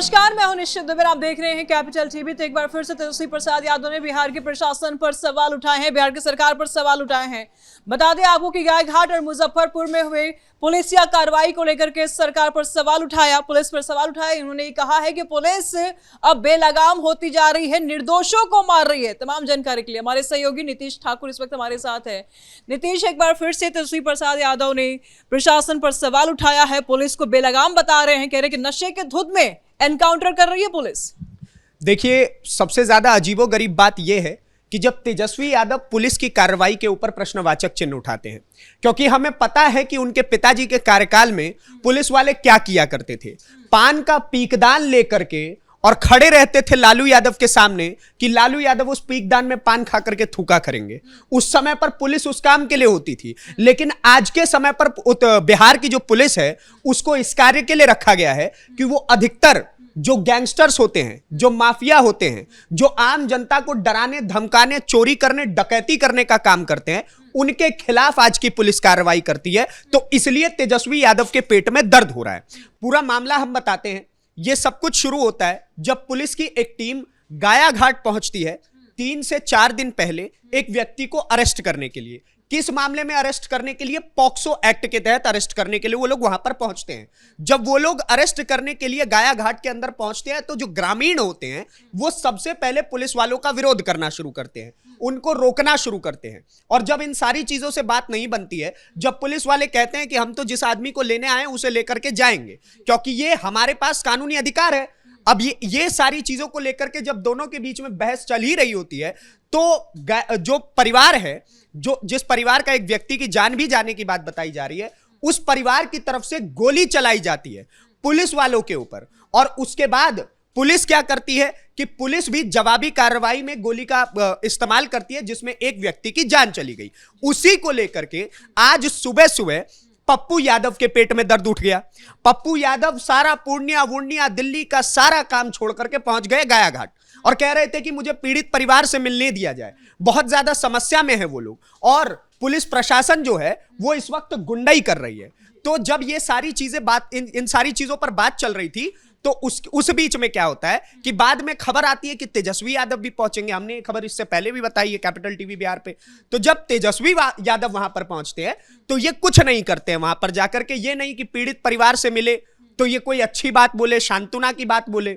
नमस्कार, मैं हूं निश्चित दुबे। आप देख रहे हैं कैपिटल टीवी। तो एक बार फिर से तेजस्वी प्रसाद यादव ने बिहार के प्रशासन पर सवाल उठाए हैं, बिहार की सरकार पर सवाल उठाए हैं। बता दें आपको कि गायघाट और मुजफ्फरपुर में हुए पुलिसिया कार्रवाई को लेकर के सरकार पर सवाल उठाया, पुलिस पर सवाल उठाए। उन्होंने कहा है कि पुलिस अब बेलगाम होती जा रही है, निर्दोषों को मार रही है। तमाम जानकारी के लिए हमारे सहयोगी नीतीश ठाकुर इस वक्त हमारे साथ है। नीतीश, एक बार फिर से तेजस्वी प्रसाद यादव ने प्रशासन पर सवाल उठाया है, पुलिस को बेलगाम बता रहे हैं, कह रहे हैं कि नशे के धुन में एनकाउंटर कर रही है पुलिस। देखिए, सबसे ज्यादा अजीबोगरीब बात यह है कि जब तेजस्वी यादव पुलिस की कार्रवाई के ऊपर प्रश्नवाचक चिन्ह उठाते हैं, क्योंकि हमें पता है कि उनके पिताजी के कार्यकाल में पुलिस वाले क्या किया करते थे। पान का पीकदान लेकर के और खड़े रहते थे लालू यादव के सामने कि लालू यादव उस पीकदान में पान खा करके थूका करेंगे। उस समय पर पुलिस उस काम के लिए होती थी, लेकिन आज के समय पर बिहार की जो पुलिस है उसको इस कार्य के लिए रखा गया है कि वो अधिकतर जो गैंगस्टर्स होते हैं, जो माफिया होते हैं, जो आम जनता को डराने, धमकाने, चोरी करने, डकैती करने का काम करते हैं, उनके खिलाफ आज की पुलिस कार्रवाई करती है। तो इसलिए तेजस्वी यादव के पेट में दर्द हो रहा है। पूरा मामला हम बताते हैं। यह सब कुछ शुरू होता है जब पुलिस की एक टीम गायाघाट पहुंचती है 3 से 4 दिन पहले एक व्यक्ति को अरेस्ट करने के लिए। किस मामले में अरेस्ट करने के लिए? पॉक्सो एक्ट के तहत अरेस्ट करने के लिए वो लोग वहां पर पहुंचते हैं। जब वो लोग अरेस्ट करने के लिए गायाघाट के अंदर पहुंचते हैं तो जो ग्रामीण होते हैं वो सबसे पहले पुलिस वालों का विरोध करना शुरू करते हैं, उनको रोकना शुरू करते हैं। और जब इन सारी चीजों से बात नहीं बनती है, जब पुलिस वाले कहते हैं कि हम तो जिस आदमी को लेने आए उसे लेकर के जाएंगे क्योंकि ये हमारे पास कानूनी अधिकार है। अब ये सारी चीजों को लेकर के जब दोनों के बीच में बहस चल ही रही होती है तो जो परिवार है, जिस परिवार का एक व्यक्ति की जान भी जाने की बात बताई जा रही है, उस परिवार की तरफ से गोली चलाई जाती है पुलिस वालों के ऊपर। और उसके बाद पुलिस क्या करती है कि पुलिस भी जवाबी कार्रवाई में गोली का इस्तेमाल करती है, जिसमें एक व्यक्ति की जान चली गई। उसी को लेकर के आज सुबह सुबह पप्पू यादव के पेट में दर्द उठ गया। पप्पू यादव सारा पूर्णिया दिल्ली का सारा काम छोड़ करके पहुंच गए गायाघाट और कह रहे थे कि मुझे पीड़ित परिवार से मिलने दिया जाए। बहुत ज्यादा समस्या में है वो लोग, और पुलिस प्रशासन जो है वो इस वक्त गुंडाई कर रही है। तो जब ये सारी चीजें इन सारी चीजों पर बात चल रही थी तो उस बीच में क्या होता है कि बाद में खबर आती है कि तेजस्वी यादव भी पहुंचेंगे। हमने ये खबर इससे पहले भी बताई है कैपिटल टीवी बिहार पे। तो जब तेजस्वी यादव वहां पर पहुंचते हैं तो ये कुछ नहीं करते हैं वहां पर जाकर के। ये नहीं कि पीड़ित परिवार से मिले तो ये कोई अच्छी बात बोले, सांत्वना की बात बोले।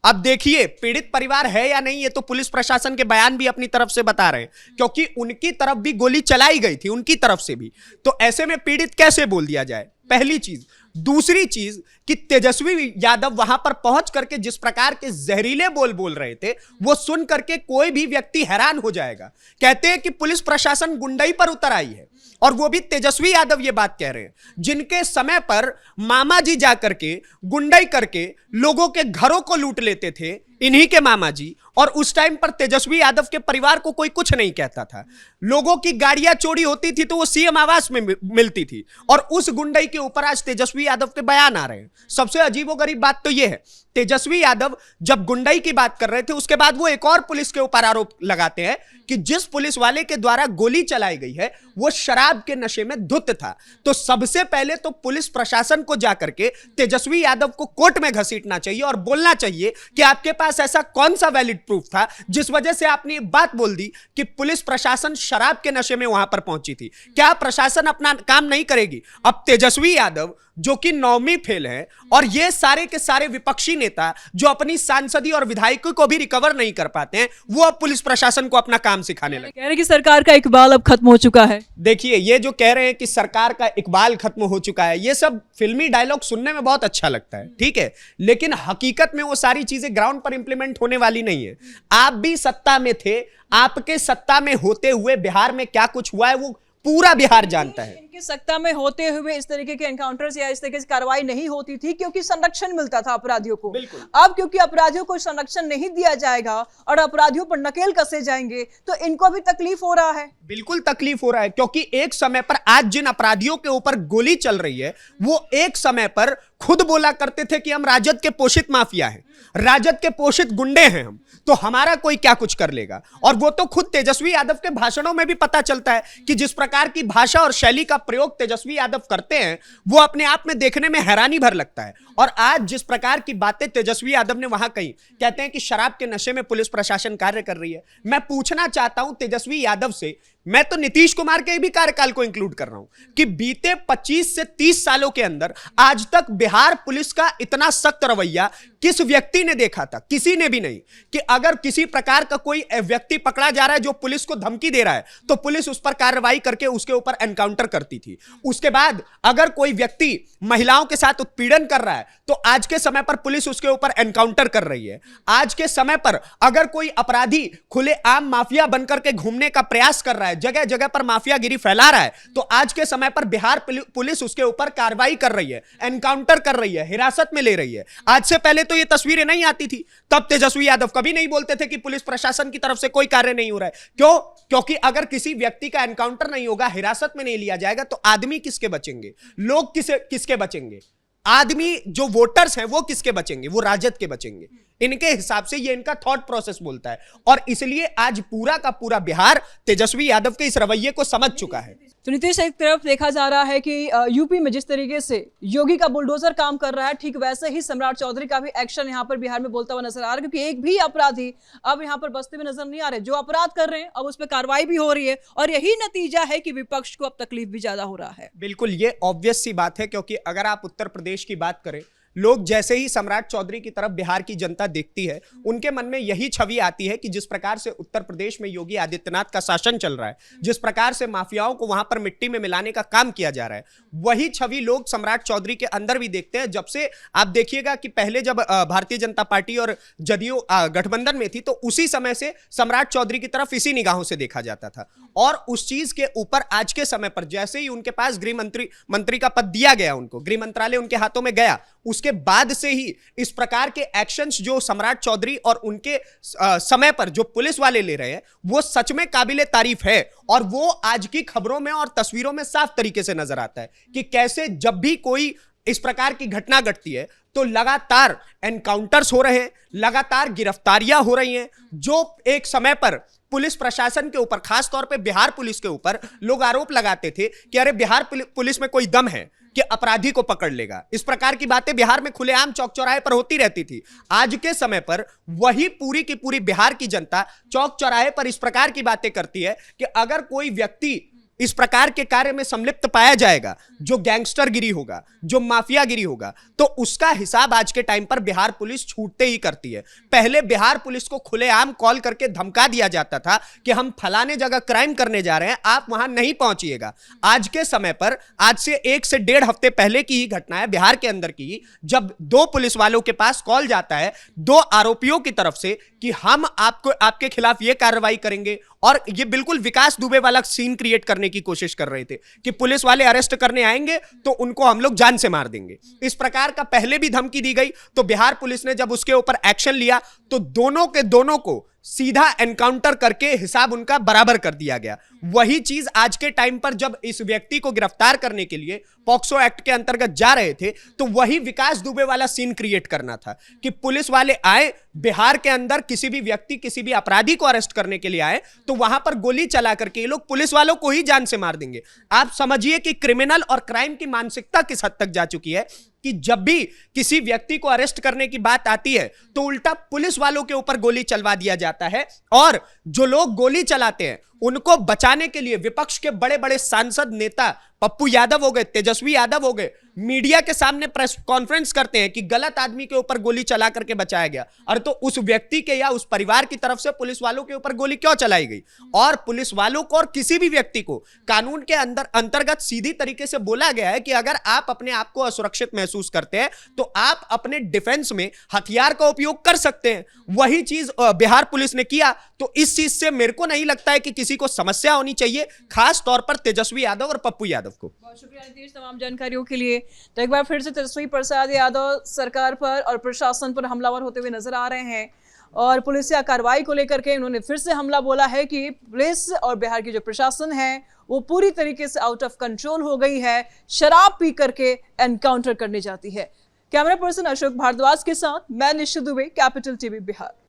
अब देखिए, पीड़ित परिवार है या नहीं ये तो पुलिस प्रशासन के बयान भी अपनी तरफ से बता रहे हैं, क्योंकि उनकी तरफ भी गोली चलाई गई थी, उनकी तरफ से भी। तो ऐसे में पीड़ित कैसे बोल दिया जाए? पहली चीज। दूसरी चीज कि तेजस्वी यादव वहां पर पहुंच करके जिस प्रकार के जहरीले बोल रहे थे वो सुन करके कोई भी व्यक्ति हैरान हो जाएगा। कहते हैं कि पुलिस प्रशासन गुंडाई पर उतर आई है, और वो भी तेजस्वी यादव ये बात कह रहे हैं, जिनके समय पर मामा जी जाकर के गुंडाई करके लोगों के घरों को लूट लेते थे, इन्हीं के मामा जी। और उस टाइम पर तेजस्वी यादव के परिवार को कोई कुछ नहीं कहता था। लोगों की गाड़ियां चोरी होती थी तो वो सीएम आवास में मिलती थी, और उस गुंडाई के ऊपर आज तेजस्वी यादव के बयान आ रहे हैं। सबसे अजीबोगरीब बात तो ये है, तेजस्वी यादव जब गुंडाई की बात कर रहे थे उसके बाद वो एक और पुलिस के ऊपर आरोप लगाते हैं कि जिस पुलिस वाले के द्वारा गोली चलाई गई है वो शराब के नशे में धुत था। तो सबसे पहले तो पुलिस प्रशासन को जाकर के तेजस्वी यादव को कोर्ट में घसीटना चाहिए और बोलना चाहिए कि आपके पास ऐसा कौन सा वैलिड प्रूफ था जिस वजह से आपने ये बात बोल दी कि पुलिस प्रशासन शराब के नशे में वहां पर पहुंची थी। क्या प्रशासन अपना काम नहीं करेगी? अब तेजस्वी यादव जो कि 9वीं फेल है, और ये सारे के सारे विपक्षी नेता जो अपनी सांसदी और विधायकों को भी रिकवर नहीं कर पाते हैं, वो अब पुलिस प्रशासन को अपना काम सिखाने लगे। कह रहे हैं कि सरकार का इकबाल अब खत्म हो चुका है। देखिए, ये जो कह रहे हैं कि सरकार का इकबाल खत्म हो चुका है, ये सब फिल्मी डायलॉग सुनने में बहुत अच्छा लगता है, ठीक है, लेकिन हकीकत में वो सारी चीजें ग्राउंड पर इंप्लीमेंट होने वाली नहीं है। आप भी सत्ता में थे, आपके सत्ता में होते हुए बिहार में क्या कुछ हुआ है वो पूरा बिहार जानता है। इनकी सत्ता में होते हुए इस तरीके के एनकाउंटर्स या इस तरीके की कार्रवाई नहीं होती थी, क्योंकि संरक्षण मिलता था अपराधियों को। अब क्योंकि अपराधियों को संरक्षण नहीं दिया जाएगा और अपराधियों पर नकेल कसे जाएंगे तो इनको भी तकलीफ हो रहा है। बिल्कुल तकलीफ हो रहा है, क्योंकि एक समय पर आज जिन अपराधियों के ऊपर गोली चल रही है वो एक समय पर खुद बोला करते थे कि हम राजद के पोषित माफिया हैं, राजद के पोषित गुंडे हैं हम, तो हमारा कोई क्या कुछ कर लेगा। और वो तो खुद तेजस्वी यादव के भाषणों में भी पता चलता है कि जिस प्रकार की भाषा और शैली का प्रयोग तेजस्वी यादव करते हैं वो अपने आप में देखने में हैरानी भर लगता है। और आज जिस प्रकार की बातें तेजस्वी यादव ने वहां कही, कहते हैं कि शराब के नशे में पुलिस प्रशासन कार्य कर रही है। मैं पूछना चाहता हूं तेजस्वी यादव से, मैं तो नीतीश कुमार के भी कार्यकाल को इंक्लूड कर रहा हूं कि बीते 25 से 30 सालों के अंदर आज तक बिहार पुलिस का इतना सख्त रवैया किस व्यक्ति ने देखा था? किसी ने भी नहीं। कि अगर किसी प्रकार का कोई व्यक्ति पकड़ा जा रहा है जो पुलिस को धमकी दे रहा है तो पुलिस उस पर कार्रवाई करके उसके ऊपर एनकाउंटर करती थी। उसके बाद अगर कोई व्यक्ति महिलाओं के साथ उत्पीड़न कर रहा है तो आज के समय पर पुलिस उसके ऊपर एनकाउंटर कर रही है। आज के समय पर अगर कोई अपराधी खुलेआम माफिया बनकर के घूमने का प्रयास कर रहा है, जगह जगह पर माफियागिरी फैला रहा है, तो आज के समय पर बिहार पुलिस उसके ऊपर कार्रवाई कर रही है, एनकाउंटर कर रही है, हिरासत में ले रही है। आज से पहले तो ये तस्वीरें नहीं आती थी, तब तेजस्वी यादव कभी नहीं बोलते थे कि पुलिस प्रशासन की तरफ से कोई कार्य नहीं हो रहा है। क्यों? क्योंकि अगर किसी व्यक्ति का एनकाउंटर नहीं होगा, हिरासत में नहीं लिया जाएगा, तो आदमी किसके बचेंगे? लोग किसके बचेंगे? आदमी जो वोटर्स हैं वो किसके बचेंगे? वो राजद के बचेंगे। इनके हिसाब से ये इनका थॉट प्रोसेस बोलता है और इसलिए आज पूरा का पूरा बिहार तेजस्वी यादव के इस रवैये को समझ चुका है। तो नीतीश, एक तरफ देखा जा रहा है कि यूपी में जिस तरीके से योगी का बुलडोजर काम कर रहा है, ठीक वैसे ही सम्राट चौधरी का भी एक्शन यहाँ पर बिहार में बोलता हुआ नजर आ रहा है, क्योंकि एक भी अपराधी अब यहाँ पर बसते हुए नजर नहीं आ रहे। जो अपराध कर रहे हैं अब उस पर कार्रवाई भी हो रही है और यही नतीजा है कि विपक्ष को अब तकलीफ भी ज्यादा हो रहा है। बिल्कुल, ये ऑब्वियस सी बात है, क्योंकि अगर आप उत्तर प्रदेश की बात करें, लोग जैसे ही सम्राट चौधरी की तरफ बिहार की जनता देखती है, उनके मन में यही छवि आती है कि जिस प्रकार से उत्तर प्रदेश में योगी आदित्यनाथ का शासन चल रहा है, जिस प्रकार से माफियाओं को वहां पर मिट्टी में मिलाने का काम किया जा रहा है, वही छवि लोग सम्राट चौधरी के अंदर भी देखते हैं। जब से आप देखिएगा कि पहले जब भारतीय जनता पार्टी और जदयू गठबंधन में थी, तो उसी समय से सम्राट चौधरी की तरफ इसी निगाहों से देखा जाता था। और उस चीज के ऊपर आज के समय पर जैसे ही उनके पास गृह मंत्री का पद दिया गया, उनको गृह मंत्रालय उनके हाथों में गया, उसके बाद से ही इस प्रकार के एक्शंस जो सम्राट चौधरी और उनके समय पर जो पुलिस वाले ले रहे हैं वो सच में काबिले तारीफ है। और वो आज की खबरों में और तस्वीरों में साफ तरीके से नजर आता है कि कैसे जब भी कोई इस प्रकार की घटना घटती है तो लगातार एनकाउंटर्स हो रहे हैं, लगातार गिरफ्तारियां हो रही हैं। जो एक समय पर पुलिस प्रशासन के ऊपर, खास तौर पे बिहार पुलिस के ऊपर लोग आरोप लगाते थे कि अरे बिहार पुलिस में कोई दम है कि अपराधी को पकड़ लेगा, इस प्रकार की बातें बिहार में खुलेआम चौक चौराहे पर होती रहती थी। आज के समय पर वही पूरी की पूरी बिहार की जनता चौक चौराहे पर इस प्रकार की बातें करती है कि अगर कोई व्यक्ति इस प्रकार के कार्य में संलिप्त पाया जाएगा, जो गैंगस्टरगिरी होगा, जो माफियागिरी होगा, तो उसका हिसाब आज के टाइम पर बिहार पुलिस छूटते ही करती है। पहले बिहार पुलिस को खुलेआम कॉल करके धमका दिया जाता था कि हम फलाने जगह क्राइम करने जा रहे हैं, आप वहां नहीं पहुंचिएगा। आज के समय पर, आज से 1 से 1.5 हफ्ते पहले की ही घटना है बिहार के अंदर की, जब 2 पुलिस वालों के पास कॉल जाता है 2 आरोपियों की तरफ से कि हम आपके खिलाफ यह कार्रवाई करेंगे। और ये बिल्कुल विकास दुबे वाला सीन क्रिएट करने की कोशिश कर रहे थे कि पुलिस वाले अरेस्ट करने आएंगे तो उनको हम लोग जान से मार देंगे। इस प्रकार का पहले भी धमकी दी गई, तो बिहार पुलिस ने जब उसके ऊपर एक्शन लिया तो दोनों के दोनों को सीधा एनकाउंटर करके हिसाब उनका बराबर कर दिया गया। वही चीज आज के टाइम पर जब इस व्यक्ति को गिरफ्तार करने के लिए पॉक्सो एक्ट के अंतर्गत जा रहे थे, तो वही विकास दुबे वाला सीन क्रिएट करना था कि पुलिस वाले आए बिहार के अंदर, किसी भी व्यक्ति, किसी भी अपराधी को अरेस्ट करने के लिए आए, तो वहां पर गोली चला करके ये लोग पुलिस वालों को ही जान से मार देंगे। आप समझिए कि क्रिमिनल और क्राइम की मानसिकता किस हद तक जा चुकी है कि जब भी किसी व्यक्ति को अरेस्ट करने की बात आती है तो उल्टा पुलिस वालों के ऊपर गोली चलवा दिया जाता है। और जो लोग गोली चलाते हैं उनको बचाने के लिए विपक्ष के बड़े बड़े सांसद, नेता, पप्पू यादव हो गए, तेजस्वी यादव हो गए, मीडिया के सामने प्रेस कॉन्फ्रेंस करते हैं कि गलत आदमी के ऊपर गोली चला करके बचाया गया। अरे तो उस व्यक्ति के या उस परिवार की तरफ से पुलिस वालों के ऊपर गोली क्यों चलाई गई? और पुलिस वालों को और किसी भी व्यक्ति को कानून के अंतर्गत सीधी तरीके से बोला गया है कि अगर आप अपने आप को असुरक्षित महसूस करते हैं तो आप अपने डिफेंस में हथियार का उपयोग कर सकते हैं। वही चीज बिहार पुलिस ने किया। तो इस चीज से मेरे को नहीं लगता है कि किसी को समस्या होनी चाहिए, खास तौर पर तेजस्वी यादव और पप्पू यादव को। बहुत शुक्रिया नीतीश तमाम जानकारियों के लिए। तो एक बार फिर से तेजस्वी प्रसाद यादव सरकार पर और प्रशासन पर हमलावर होते हुए नजर आ रहे हैं और पुलिसिया कार्रवाई को लेकर के उन्होंने फिर से हमला बोला है कि पुलिस और बिहार की जो प्रशासन है वो पूरी तरीके से आउट ऑफ कंट्रोल हो गई है, शराब पी करके एनकाउंटर करने जाती है। कैमरा पर्सन अशोक भारद्वाज के साथ मैं निशु दुबे, कैपिटल टीवी बिहार।